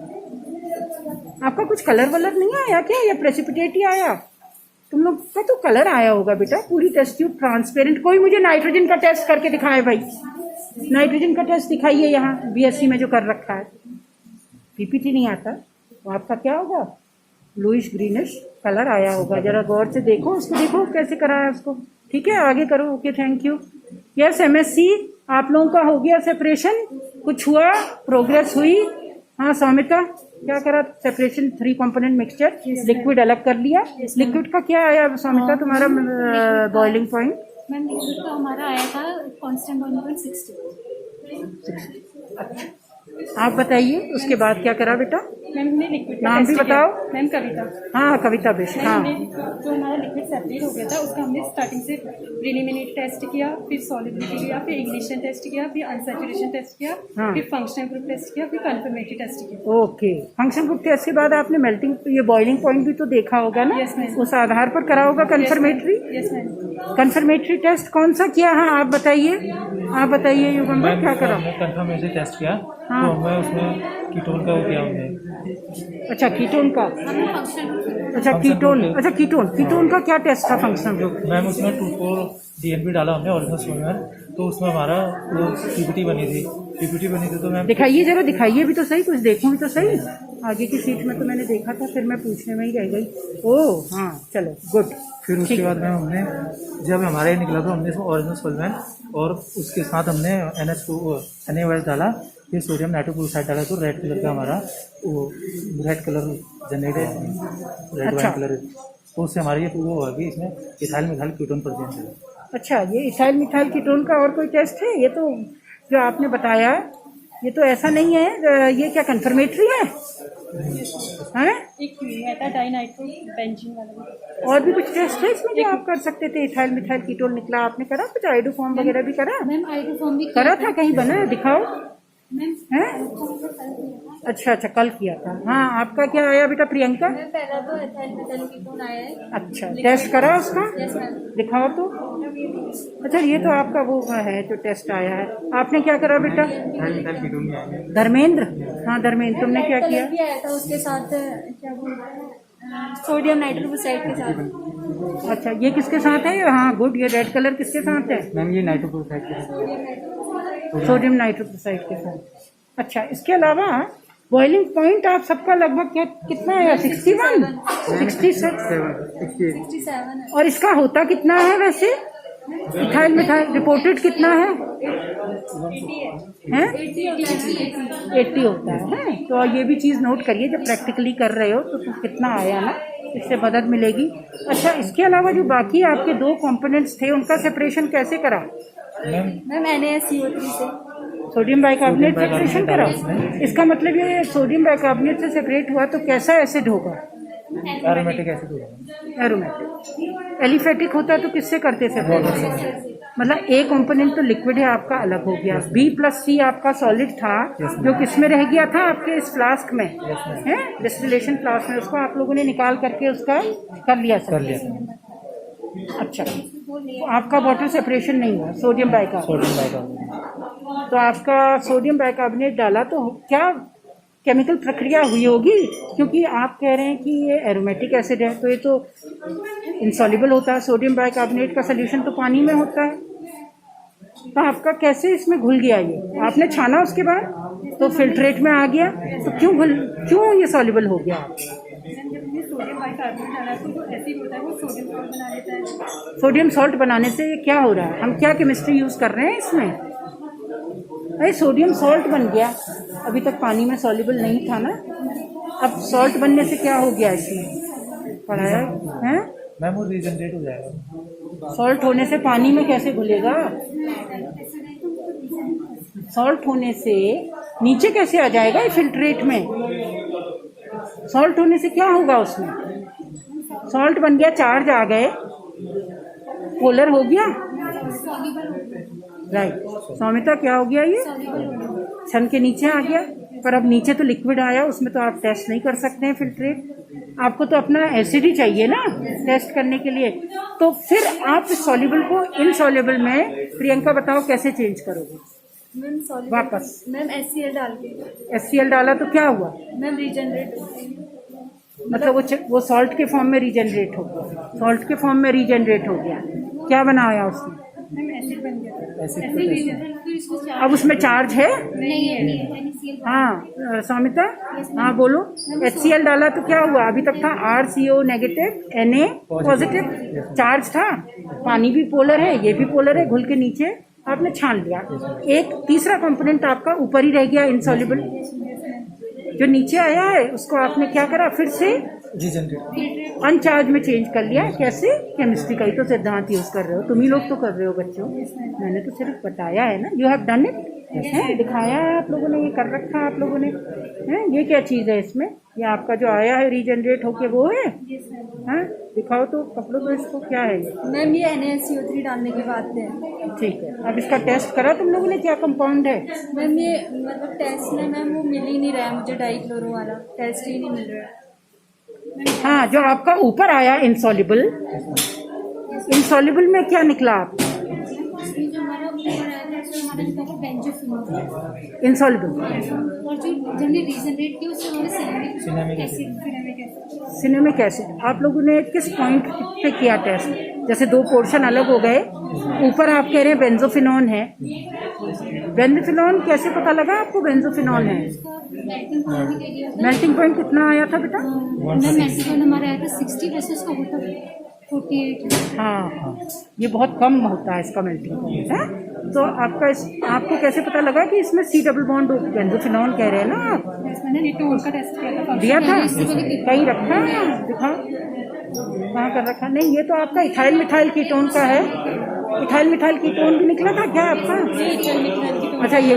आपका कुछ कलर वलर नहीं आया क्या, या प्रेसिपिटेट ही आया? तुम लोग का तो कलर आया होगा बेटा। पूरी टेस्ट ट्यूब ट्रांसपेरेंट। कोई मुझे नाइट्रोजन का टेस्ट करके दिखाए भाई, नाइट्रोजन का टेस्ट दिखाइए यहाँ बीएससी में जो कर रखा है। पीपीटी नहीं आता तो आपका क्या होगा? ब्लूइश ग्रीनिश कलर आया होगा। जरा गौर से देखो उसको, देखो कैसे करा है उसको। ठीक है आगे करो। Okay thank you. Yes MSc आप लोगों का हो गया सेपरेशन, कुछ हुआ, प्रोग्रेस हुई? हाँ सौमिता क्या करा? सेपरेशन 3 कंपोनेंट मिक्सचर, लिक्विड अलग कर लिया। लिक्विड का क्या आया सौमिता तुम्हारा बॉइलिंग पॉइंट? मैम लिक्विड का हमारा आया था कांस्टेंट बॉइलिंग पॉइंट 60। अच्छा आप बताइए उसके बाद क्या करा बेटा? मैम हमने लिक्विड नाम भी बताओ। मैम कविता। हाँ कविता बेस्ट। हाँ जो हमारा लिक्विड सेपरेट हो गया था उसका हमने स्टार्टिंग से प्रिलिमिनरी टेस्ट किया, फिर सॉलिबिलिटी किया, फिर इग्निशन टेस्ट किया, फिर अनसैचुरेशन टेस्ट किया, हाँ। फिर फंक्शनल ग्रुप टेस्ट किया, फिर कंफर्मेटरी टेस्ट किया। ओके फंक्शन ग्रुप टेस्ट के बाद आपने मेल्टिंग ये बॉइलिंग पॉइंट भी तो देखा होगा ना? Yes, ma'am. उस आधार पर करा होगा confirmatory. Yes ma'am. Confirmatory test कौन सा किया? हाँ आप बताइए, आप बताइए युगंबर क्या करा? कंफर्मेशन टेस्ट किया हाँ। तो हमें उसमें कीटोन का हो गया हमने। अच्छा कीटोन का, अच्छा कीटोन, अच्छा कीटोन का क्या टेस्ट था फंक्शनल ग्रुप? मैम उसमें 2,4 DNP डाला हमने ओरिजिनल सोलर, तो उसमें हमारा वो पीपीटी बनी थी तो मैम दिखाइए जरा, दिखाइए भी तो सही, कुछ देखूं भी तो सही। आगे की सीट में तो मैंने देखा था, फिर मैं पूछने में ही रह गई। ओह हाँ चलो गुड। फिर उसके बाद मैम हमने जब हमारा ये निकला तो हमने इसमें ओरिजिनल सोलवेंट और उसके साथ हमने NaOH डाला, फिर सोडियम नाइट्रोक्लोराइड डाला, तो रेड कलर का हमारा वो रेड कलर जनरेट है, रेड वाइन कलर। तो उससे हमारी ये वो होगा कि इसमें इथाइल मिथाइल कीटोन प्रेजेंट है। अच्छा ये इथाइल मिथाइल कीटोन का और कोई टेस्ट है? ये तो जो आपने बताया ये तो ऐसा नहीं है। ये क्या कंफर्मेटरी है? हैं? एक मेटाडाइनाइट्रो बेंजीन वाला। और भी कुछ टेस्ट है इसमें जो आप कर सकते थे? इथाइल मिथाइल कीटोन निकला, आपने करा कुछ? आइडोफॉर्म वगैरह भी करा? मैम आइडोफॉर्म भी करा था, कहीं बना है दिखाओ। मैम हैं? अच्छा अच्छा कल किया था। हाँ आपका क्या आया बेटा प्रियंका? पहला तो एथाइल मेथाइल कीटोन आया है। अच्छा टेस्ट करा उसका? Yes ma'am. दिखाओ तो। अच्छा ये तो आपका वो है जो टेस्ट आया है। आपने क्या करा बेटा? धर्मेंद्र, हाँ धर्मेंद्र तुमने क्या किया? भी आया था उसके साथ, क्या बोलते हैं, सोडियम नाइट्रोक्लोराइड के साथ। अच्छा ये किसके साथ है? हाँ गुड। ये रेड कलर किसके साथ है? मैम ये नाइट्रोक्लोराइड सोडियम नाइट्रोक्लोराइड के साथ। अच्छा इसके अलावा बॉइलिंग पॉइंट आप सबका लगभग कितना है? 61, 66 67 है। और इसका होता कितना है वैसे? इथाइल मिथाइल रिपोर्टेड कितना है? 80 होता है। तो ये भी चीज़ नोट करिए जब प्रैक्टिकली कर रहे हो तो कितना आया ना, इससे मदद मिलेगी। अच्छा इसके अलावा जो बाकी आपके 2 कंपोनेंट्स थे उनका सेपरेशन कैसे करा? मैम NaSCO3 से सोडियम बाइकार्बोनेट सेपरेशन करा। इसका मतलब ये सोडियम बाइकार्बोनेट से सेपरेट हुआ तो कैसा एसिड होगा? एरोमेटिक एसिड होगा। एरोमेटिक। एलिफेटिक होता तो किससे करते सेपरेट? मतलब A कंपोनेंट तो लिक्विड है आपका, अलग हो गया। B+C आपका सॉलिड था जो किसमें रह गया था? आपके इस फ्लास्क में है, डिस्टिलेशन फ्लास्क में। उसको आप लोगों ने निकाल करके उसका कर लिया। अच्छा तो आपका वाटर सेपरेशन नहीं हुआ, सोडियम बाइकार्बोनेट। तो आपका सोडियम बाइकार्बोनेट डाला तो क्या केमिकल प्रक्रिया हुई होगी? क्योंकि आप कह रहे हैं कि ये एरोमेटिक एसिड है तो ये तो इंसॉल्युबल होता है। सोडियम बाइकार्बोनेट का सोल्यूशन तो पानी में होता है। तो आपका कैसे इसमें घुल गया? ये आपने छाना उसके बाद तो फिल्ट्रेट में आ गया, तो क्यों ये सॉल्युबल हो गया? सोडियम बाइकार्बोनेट डाला तो जो एसिड होता है वो सोडियम सॉल्ट बना लेता है। सोडियम सॉल्ट बनाने से ये क्या हो रहा है? हम क्या केमिस्ट्री यूज कर रहे हैं इसमें? अरे सोडियम सॉल्ट बन गया, अभी तक पानी में सॉल्युबल नहीं था ना। अब सॉल्ट बनने से क्या हो गया? इसमें पढ़ाया है मैम वो रीजनरेट हो जाएगा। सॉल्ट होने से पानी में कैसे घुलेगा? सॉल्ट होने से नीचे कैसे आ जाएगा ये फिल्ट्रेट में? सॉल्ट होने से क्या होगा उसमें? सॉल्ट बन गया, चार्ज आ गए, पोलर हो गया, राइट। सौमिता क्या हो गया ये? छन के नीचे आ गया। पर अब नीचे तो लिक्विड आया, उसमें तो आप टेस्ट नहीं कर सकते हैं फिल्ट्रेट। आपको तो अपना एसिड ही चाहिए ना टेस्ट करने के लिए। तो फिर आप सॉल्युबल को इनसॉल्युबल में, प्रियंका बताओ कैसे चेंज करोगे? मैम सॉल्युबल वापस मैम HCl डाल के HCl डाला तो क्या हुआ? मैम रीजनरेट मतलब वो सॉल्ट के फॉर्म में रीजनरेट हो गया, सॉल्ट के फॉर्म में रीजनरेट हो गया। क्या बनाया उसने? मैम एसिड बन गया। एसिड अब उसमें चार्ज है? नहीं है हाँ सौमिता, हाँ बोलो। HCl डाला तो क्या हुआ? अभी तक था RCO negative, Na positive, charge था। पानी भी पोलर है, ये भी पोलर है, घुल के नीचे आपने छान लिया। एक तीसरा कंपोनेंट आपका ऊपर ही रह गया, इनसॉल्युबल। जो नीचे आया है उसको आपने क्या करा? फिर से रीजनरेट अनचार्ज में चेंज कर लिया। कैसे? केमिस्ट्री का ही तो सिद्धांत यूज कर रहे हो, तुम ही लोग तो कर रहे हो बच्चों। मैंने तो सिर्फ बताया है ना, यू हैव डन इट, है दिखाया है आप लोगों ने, ये कर रखा है आप लोगों ने, है। ये क्या चीज है इसमें? ये आपका जो आया है रीजनरेट होके वो है, हाँ दिखाओ तो कपड़ों को, इसको क्या है ये? मैम ये NaCO3 डालने के बाद है। ठीक है, अब इसका टेस्ट करा तुम लोगों ने, क्या कंपाउंड है? मैम ये मतलब टेस्ट में मैम वो मिल ही नहीं रहा है मुझे, डाइक्लोरो वाला टेस्ट ही नहीं मिल रहा है। हाँ, जो आपका ऊपर आया इनसॉल्युबल, इनसॉल्युबल में क्या निकला आप? इसमें जो हमारा ऊपर आया था उसमें हमारा निकला था बेंजोफिनोल, इनसॉल्युबल और जो जब हमने रीजनरेट किया उससे हमारे सिनेमिक एसिड सिनेमिक एसिड। आप लोगों ने किस पॉइंट पे किया टेस्ट? जैसे दो पोर्शन अलग हो गए, ऊपर आप कह रहे हैं बेंजोफिनोन है, बेंजोफिनोन कैसे पता लगा आपको बेंजोफिनोन है? मेल्टिंग पॉइंट कितना आया था बेटा? मेल्टिंग पॉइंट हमारा आया था 60 वर्सेस का होता 48। हाँ, ये बहुत कम होता है इसका मेल्टिंग पॉइंट, है। तो आपको कैसे पता लगा कि इसमें C डबल बॉन्ड बेंजोफिनोन कह रहे हैं ना आप? मैंने कीटोन का टेस्ट किया था। दिया था कहीं रखा है? दिखा कहाँ कर रखा? नहीं, ये तो आपका इथाइल मिथाइल कीटोन का है। इथाइल मिथाइल कीटोन भी निकला था क्या आपका?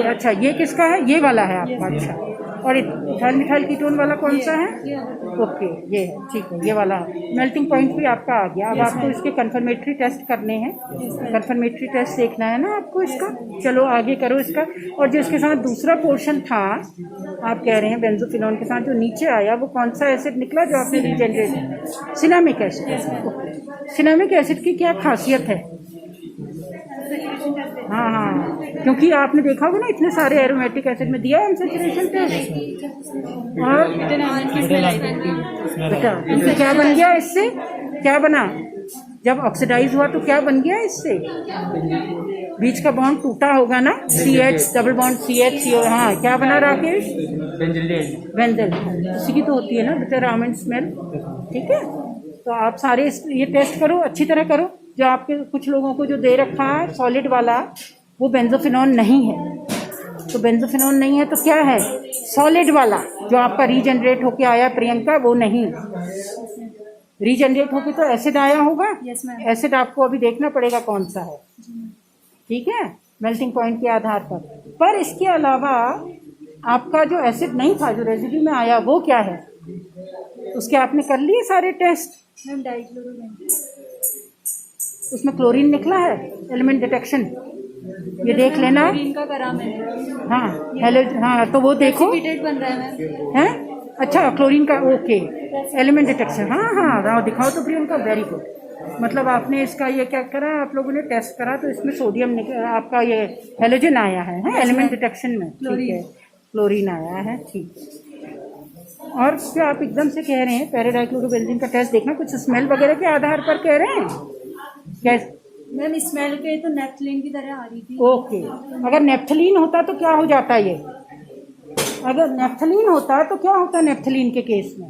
अच्छा, ये किसका है? ये वाला है आपका। अच्छा, और इथाइल मिथाइल कीटोन वाला कौन सा है? ओके, ये है, ठीक है, ये वाला मेल्टिंग पॉइंट भी आपका आ गया। अब आपको इसके कंफर्मेटरी टेस्ट करने हैं, कंफर्मेटरी टेस्ट देखना है ना आपको इसका। चलो आगे करो इसका। और जो इसके साथ दूसरा पोर्शन था, आप कह रहे हैं बेंजोफिनोन के साथ जो नीचे आया, वो कौन सा एसिड निकला जो आपने regenerate? Cinnamic acid. Cinnamic acid की क्या खासियत है? हाँ, क्योंकि आपने देखा होगा ना, इतने सारे एरोमेटिक एसिड में दिया है अनसैचुरेशन टेस्ट। और बेटा इनसे क्या बन गया? इससे क्या बना? जब ऑक्सीडाइज हुआ तो क्या बन गया इससे? बीच का बॉन्ड टूटा होगा ना, CH डबल बॉन्ड CH। हाँ, क्या बना राकेश? बेंजल। उसी की तो होती है ना बेटा, रामन स्मेल। ठीक है, तो आप सारे ये टेस्ट करो, अच्छी तरह करो। जो आपके कुछ लोगों को जो दे रखा है सॉलिड वाला, वो बेंजोफिनोन नहीं है। तो बेंजोफिनोन नहीं है तो क्या है? सॉलिड वाला जो आपका रीजनरेट होके आया प्रियंका, वो नहीं। रीजनरेट होके तो एसिड आया होगा। Yes ma'am. एसिड आपको अभी देखना पड़ेगा कौन सा है, ठीक है, मेल्टिंग पॉइंट के आधार पर इसके अलावा आपका जो एसिड नहीं था, जो रेजिड्यू में आया, वो क्या है? उसके आपने कर लिए सारे टेस्ट? मैम डाइक्लोरो, उसमें क्लोरीन निकला है, एलिमेंट डिटेक्शन, ये देख लेना। क्लोरीन का करा मैंने। हाँ, हेलो, हाँ, तो वो देखो प्रेसिपिटेट बन रहा है मैम। है। अच्छा, क्लोरीन का, ओके, एलिमेंट डिटेक्शन। हाँ, दिखाओ तो प्रियंका, वेरी गुड। मतलब आपने इसका ये क्या करा, आप लोगों ने टेस्ट करा तो इसमें सोडियम आपका ये हेलोजन आया है, एलिमेंट डिटेक्शन में। ठीक है, क्लोरीन आया है, ठीक है। और क्या आप एकदम से कह रहे हैं पैराडाइक्लोरोबेंजीन का टेस्ट देखना, कुछ स्मेल वगैरह के आधार पर कह रहे हैं क्या? मैम स्मेल के तो नेफ्थलीन की तरह आ रही थी। ओके, अगर नेफ्थलीन होता तो क्या हो जाता ये? अगर नेफ्थलीन होता तो क्या होता नेफ्थलीन के केस में?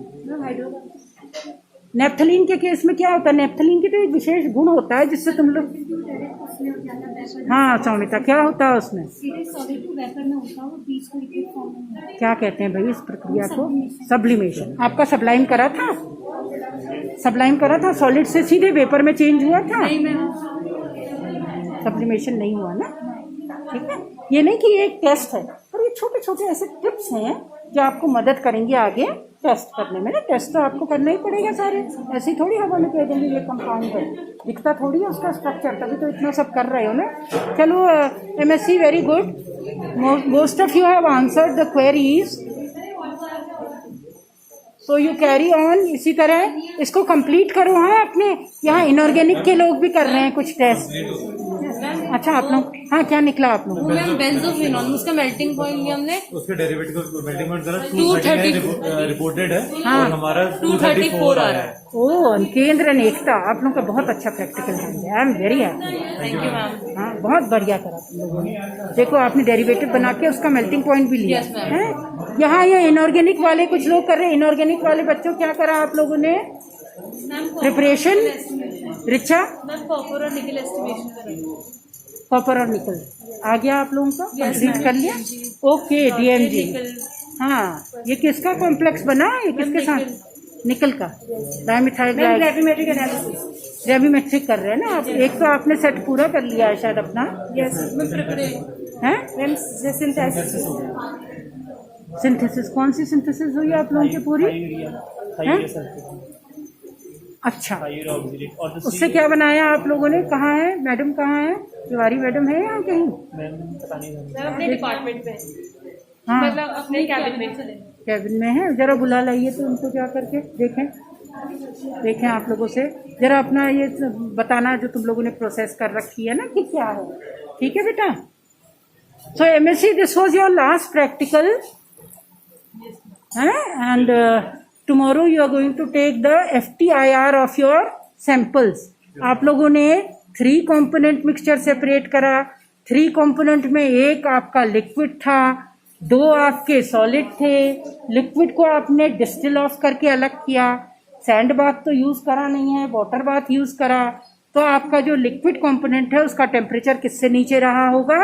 नेफ्थलीन के केस में क्या होता? नेफ्थलीन की तो एक विशेष गुण होता है जिससे तुम लोग, हाँ सौमिता, क्या होता है उसमें? क्या कहते हैं भाई इस प्रक्रिया को? सब्लिमेशन। आपका सब्लाइम करा था? सब्लाइम करा था, सॉलिड से सीधे वेपर में चेंज हुआ था? नहीं मैम, सब्लिमेशन नहीं हुआ ना, ठीक है। ये नहीं कि ये एक टेस्ट है, पर ये छोटे छोटे ऐसे टिप्स हैं जो आपको मदद करेंगे आगे टेस्ट करने में ना। टेस्ट तो आपको करना ही पड़ेगा सारे, ऐसे ही थोड़ी हवा में कह देंगे ये कंपाउंड है, दिखता थोड़ी है उसका स्ट्रक्चर, तभी तो इतना सब कर रहे हो ना। चलो MSc very good, most of you have answered the queries, so you carry on. इसी तरह इसको कंप्लीट करो। हाँ, अपने यहाँ इनऑर्गेनिक के लोग भी कर रहे हैं कुछ टेस्ट। अच्छा, आप लोग, हाँ, क्या निकला आप लोग? मैम बेंजोफिनॉल, उसका मेल्टिंग पॉइंट लिया हमने, उसके डेरिवेटिव का मेल्टिंग पॉइंट जरा 230 रिपोर्टेड है हाँ। और हमारा 234 आ रहा है। ओ, केंद्र नेकता, आप लोगों का बहुत अच्छा प्रैक्टिकल है, आई am very happy. Thank you ma'am. हाँ, बहुत बढ़िया करा तुम लोगों ने। देखो, आपने डेरिवेटिव बना के उसका मेल्टिंग पॉइंट भी लिया Yes, ma'am. है। यहाँ ये इनऑर्गेनिक वाले कुछ लोग कर रहे हैं। इनऑर्गेनिक वाले बच्चों क्या करा आप लोगों ने? प्रिपरेशन, रिचा, मैम कॉपर और निकल एस्टिमेशन करेंगे। कॉपर और निकल आ गया आप लोगों का? कंप्लीट कर लिया? Okay, DMG। हाँ, ये किसका कॉम्प्लेक्स बना? ये किसके साथ? निकल का डाइमिथाइल ग्रेविमेट्रिक एनालिसिस, ग्रेविमेट्रिक कर रहे हैं ना आप। एक तो आपने सेट पूरा कर लिया है शायद अपना। यस हैं? सिंथेसिस। सिंथेसिस, कौन सी सिंथेसिस हुई आप लोगों की पूरी? हैं? अच्छा, उससे क्या बनाया आप लोगों ने? कहाँ है मैडम, कहाँ है तिवारी मैडम? है यहाँ कहीं? अपने डिपार्टमेंट में, हाँ, मतलब अपने कैबिन में चले। कैबिन में है, जरा बुला लाइए तो उनको जा करके देखें आप लोगों से जरा अपना ये बताना जो तुम लोगों ने प्रोसेस कर रखी है ना कि क्या है। ठीक है बेटा? सो MSc, this was your last practical and tomorrow you are going to take the FTIR of your samples. आप लोगों ने 3 component mixture सेपरेट करा। 3 component में एक आपका लिक्विड था, 2 आपके सॉलिड थे। लिक्विड को आपने डिस्टिल ऑफ करके अलग किया। सैंड बाथ तो यूज करा नहीं है, वाटर बाथ यूज करा। तो आपका जो लिक्विड कंपोनेंट है उसका टेम्परेचर किससे नीचे रहा होगा?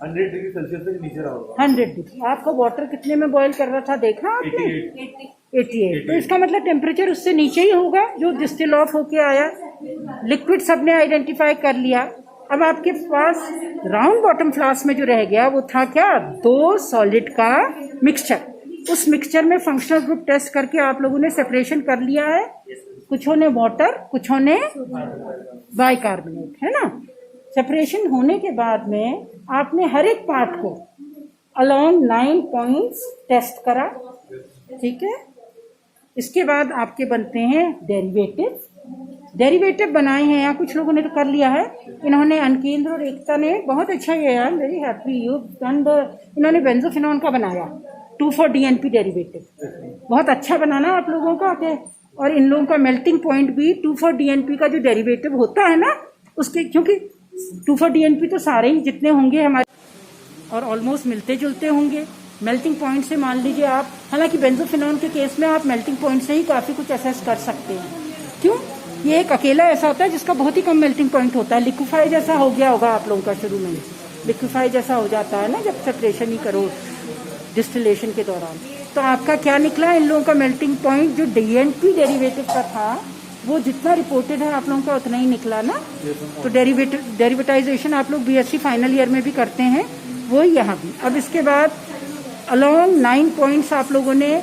100 डिग्री सेल्सियस से नीचे रहा होगा। 100 डिग्री। आपका वाटर कितने में बॉईल कर रहा था देखा आपने? 88। तो इसका मतलब टेम्परेचर उससे नीचे ही होगा जो डिस्टिल ऑफ होके आया। लिक्विड सबने आइडेंटिफाई कर लिया। अब आपके पास राउंड बॉटम फ्लास्क में जो रह गया वो था क्या? 2 सॉलिड का मिक्सचर। उस मिक्सचर में फंक्शनल ग्रुप टेस्ट करके आप लोगों ने सेपरेशन कर लिया है। कुछों ने वाटर, कुछों ने बाइकार्बोनेट, है ना? सेपरेशन होने के बाद में आपने हर एक पार्ट को अलोंग 9 पॉइंट्स टेस्ट करा। ठीक है? इसके बाद आपके बनते हैं डेरिवेटिव। डेरिवेटिव बनाए हैं यहाँ कुछ लोगों ने तो कर लिया है। इन्होंने अनकेंद्र और एकता ने बहुत अच्छा किया। आई am very happy you done the. इन्होंने बेंजोफिनॉन का बनाया 2,4-DNP डेरिवेटिव। बहुत अच्छा बनाना आप लोगों का। और इन लोगों का मेल्टिंग पॉइंट भी 2,4-DNP का जो डेरिवेटिव होता है ना उसके, क्योंकि 2,4-DNP तो सारे ही जितने होंगे हमारे और ऑलमोस्ट मिलते जुलते होंगे। मेल्टिंग पॉइंट से मान लीजिए आप, हालांकि बेंजोफिनॉन के केस में आप मेल्टिंग पॉइंट से ही काफ़ी कुछ असेस कर सकते हैं। क्यों? ये एक अकेला ऐसा होता है जिसका बहुत ही कम मेल्टिंग पॉइंट होता है। लिक्विफाई जैसा हो गया होगा आप लोगों का शुरू में। लिक्विफाई जैसा हो जाता है ना जब सेपरेशन ही करो डिस्टिलेशन के दौरान। तो आपका क्या निकला? इन लोगों का मेल्टिंग पॉइंट जो DNP डेरिवेटिव का था वो जितना रिपोर्टेड है आप लोगों का उतना ही निकला ना। तो डेरिवेटाइजेशन आप लोग BSc फाइनल ईयर में भी करते हैं, वो यहाँ भी। अब इसके बाद अलोंग 9 पॉइंट्स आप लोगों ने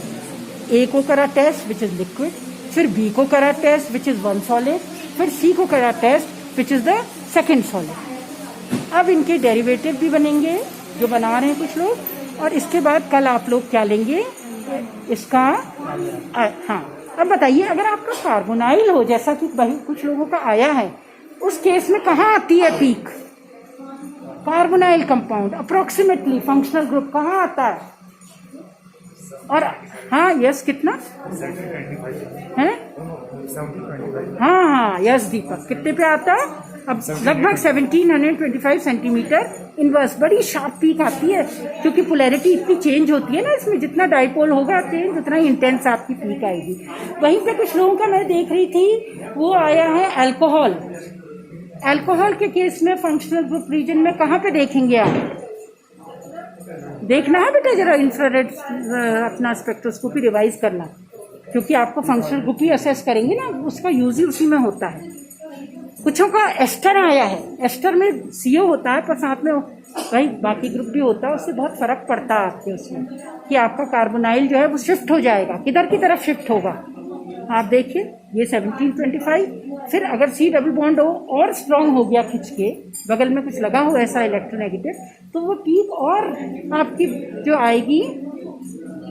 A को करा टेस्ट विच इज लिक्विड, फिर B को करा टेस्ट विच इज 1 सॉलिड, फिर C को करा test which is the 2nd solid. अब इनके डेरिवेटिव भी बनेंगे जो बना रहे हैं कुछ लोग। और इसके बाद कल आप लोग क्या लेंगे? इसका हाँ, अब बताइए अगर आपका कार्बोनाइल हो जैसा कि कुछ लोगों का आया है, उस केस में कहाँ आती है peak? Carbonyl compound approximately functional group कहाँ आता है? और हाँ, यस, कितना है? हाँ, यस दीपक, कितने पे आता है? अब लगभग 1725 सेंटीमीटर इनवर्स। बड़ी शार्प पीक आती है क्योंकि पोलैरिटी इतनी चेंज होती है ना इसमें। जितना डाइपोल होगा चेंज उतना ही इंटेंस आपकी पीक आएगी। वहीं पे कुछ लोगों का मैं देख रही थी वो आया है अल्कोहल। अल्कोहल के केस में फंक्शनल ग्रुप रीजन में कहाँ पे देखेंगे आप? देखना है बेटा जरा इंफ्रारेड अपना स्पेक्ट्रोस्कोपी रिवाइज करना, क्योंकि आपको फंक्शनल ग्रुप ही असेस करेंगे ना, उसका यूज ही उसी में होता है। कुछों का एस्टर आया है, एस्टर में CO होता है पर साथ में भाई बाकी ग्रुप भी होता है, उससे बहुत फर्क पड़ता है आपके उसमें कि आपका कार्बोनाइल जो है वो शिफ्ट हो जाएगा, किधर की तरफ शिफ्ट होगा आप देखिए। ये 1725, फिर अगर C डबल बॉन्ड हो और स्ट्रांग हो गया खिंच के, बगल में कुछ लगा हो ऐसा इलेक्ट्रोनेगेटिव, तो वो पीक और आपकी जो आएगी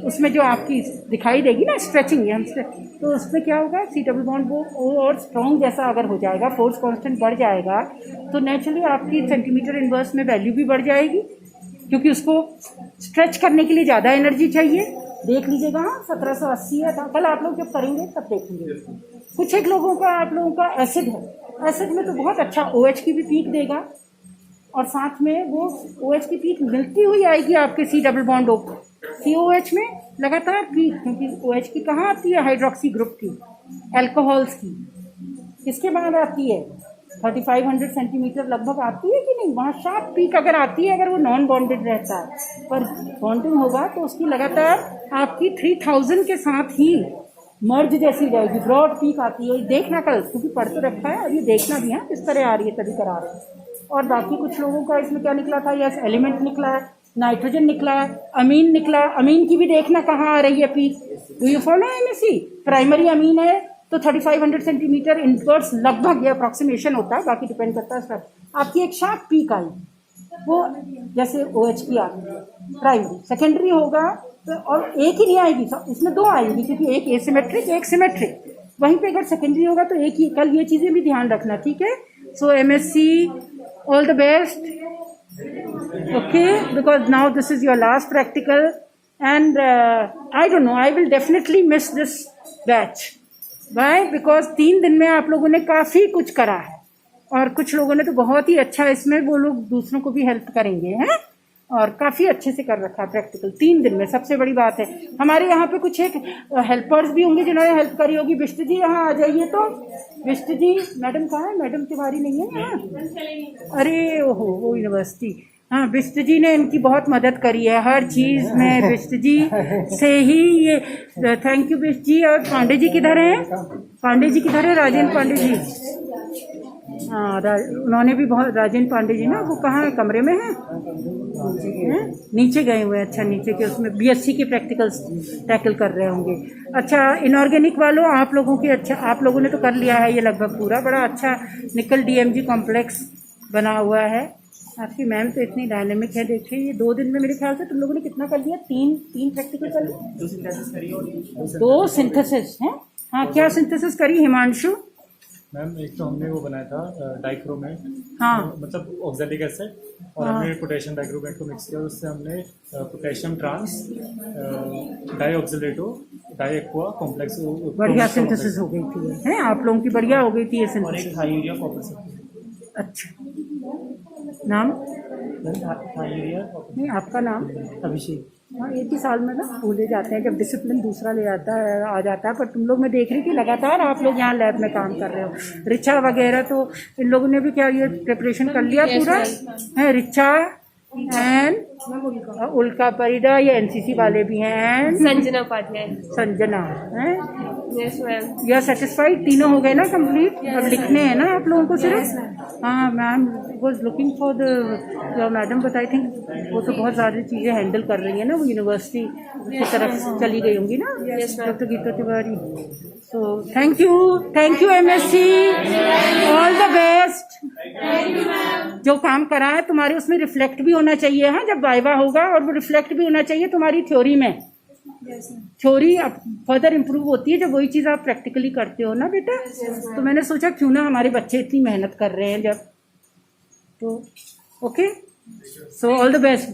उसमें जो आपकी दिखाई देगी ना स्ट्रेचिंग हमसे, तो उसमें क्या होगा C डबल बॉन्ड वो और स्ट्रॉन्ग जैसा अगर हो जाएगा, फोर्स कांस्टेंट बढ़ जाएगा, तो नेचुरली आपकी सेंटीमीटर इनवर्स में वैल्यू भी बढ़ जाएगी, क्योंकि उसको स्ट्रेच करने के लिए ज़्यादा एनर्जी चाहिए। देख लीजिएगा, हाँ 1780 है, कल आप लोग जब करेंगे तब देखेंगे। कुछ एक लोगों का आप लोगों का एसिड है, एसिड में तो बहुत अच्छा OH की भी पीक देगा, और साथ में वो OH की पीक मिलती हुई आएगी आपके C double bond O COH में लगातार पीक, क्योंकि OH की कहाँ आती है, हाइड्रोक्सी ग्रुप की, अल्कोहल्स की। इसके बाद आती है 3500 सेंटीमीटर लगभग आती है कि नहीं, वहाँ शार्प पीक अगर आती है, अगर वो नॉन बॉन्डेड रहता है, पर बॉन्डिंग होगा तो उसकी लगातार आपकी 3000 के साथ ही मर्ज जैसी रहेगी, ब्रॉड पीक आती है। देखना कल, क्योंकि पढ़ तो रखा है, अभी देखना भी है किस तरह आ रही है, तभी करा रहे हैं। और बाकी कुछ लोगों का इसमें क्या निकला था, यस एलिमेंट निकला है, नाइट्रोजन निकला है, अमीन निकला, अमीन की भी देखना कहाँ आ रही है peak. Do you follow MSc? Primary amine है तो 3500 सेंटीमीटर इनवर्स लगभग, ये अप्रॉक्सीमेशन होता है, बाकी डिपेंड करता है उस पर। आपकी एक शार्प पीक आई, वो जैसे OH की आ प्राइमरी, सेकेंडरी होगा तो और एक ही नहीं आएगी, इसमें दो आएंगी, क्योंकि एक एसिमेट्रिक एक सिमेट्रिक, वहीं पे अगर सेकेंडरी होगा तो एक ही। कल ये चीज़ें भी ध्यान रखना, ठीक है। सो MSc, all the best, okay, because now this is your last practical, and I don't know, I will definitely miss this batch. Why? Because 3 दिन में आप लोगों ने काफ़ी कुछ करा है, और कुछ लोगों ने तो बहुत ही अच्छा, इसमें वो लोग दूसरों को भी हेल्प करेंगे हैं, और काफ़ी अच्छे से कर रखा है प्रैक्टिकल 3 दिन में। सबसे बड़ी बात है हमारे यहाँ पे कुछ एक हेल्पर्स भी होंगे जिन्होंने हेल्प करी होगी। विष्ट जी यहाँ आ जाइए, तो विष्ट जी मैडम कहाँ है, मैडम तिवारी नहीं है यहाँ, अरे ओहो वो यूनिवर्सिटी, हाँ बिष्ट जी ने इनकी बहुत मदद करी है हर चीज़ में, बिष्ट जी से ही ये, थैंक यू बिष्ट जी। और पांडे जी किधर हैं, पांडे जी किधर है, राजेंद्र पांडे जी, हाँ उन्होंने भी बहुत, राजेंद्र पांडे जी ना, वो कहाँ है, कमरे में है, नीचे गए हुए हैं, अच्छा नीचे के उसमें BSc के प्रैक्टिकल्स टैकल कर रहे होंगे। अच्छा इनऑर्गेनिक वालों, आप लोगों के, अच्छा आप लोगों ने तो कर लिया है ये लगभग पूरा, बड़ा अच्छा निकल DMG कॉम्प्लेक्स बना हुआ है। आपकी मैम तो इतनी डायनेमिक है, देखिए ये 2 दिन में मेरे ख्याल से तुम लोगों ने कितना कर लिया, 3 प्रैक्टिकल कर लिया, 2 सिंथेसिस हैं। हाँ क्या सिंथेसिस करी हिमांशु? मैम एक तो हमने वो बनाया था डाइक्रोमेट, हाँ मतलब ऑक्सैलिक एसिड, और हमने पोटेशियम डाइक्रोमेट को मिक्स किया, उससे हमने पोटेशियम ट्रांस डाइऑक्सिलेटो डाइएक्वा कॉम्प्लेक्स, बढ़िया सिंथेसिस हो गई थी है, आप लोगों की बढ़िया हो गई थी ये सिंथेसिस। High urea copper. अच्छा नाम यूरिया नहीं, आपका नाम? अभिषेक। हाँ एक ही साल में ना भूले जाते हैं जब डिसिप्लिन दूसरा ले आता है, आ जाता है, पर तुम लोग मैं देख रही थी लगातार आप लोग यहाँ लैब में काम कर रहे हो। रिचा वगैरह तो इन लोगों ने भी क्या ये प्रिपरेशन कर लिया पूरा है, रिचा एंड उल्का परिडा, ये NCC वाले भी हैं, संजना उपाध्याय, संजना है, yes ma'am, you are satisfied, तीनों हो गए ना कंप्लीट? अब लिखने हैं ना आप लोगों को सिर्फ? हाँ ma'am was looking for the madam, but I think वो तो बहुत ज़्यादा चीज़ें हैंडल कर रही है ना, वो यूनिवर्सिटी की तरफ चली गई होंगी ना doctor Geeta Tiwari. So thank you MSc, all the best. जो काम करा है तुम्हारे उसमें रिफ्लेक्ट भी होना चाहिए, हाँ जब वाइवा होगा, और वो रिफ्लेक्ट भी होना चाहिए तुम्हारी थ्योरी में। थ्योरी फर्दर इम्प्रूव होती है जब वही चीज़ आप प्रैक्टिकली करते हो ना बेटा। तो मैंने सोचा क्यों ना हमारे बच्चे इतनी मेहनत कर रहे हैं जब, तो okay, so all the best.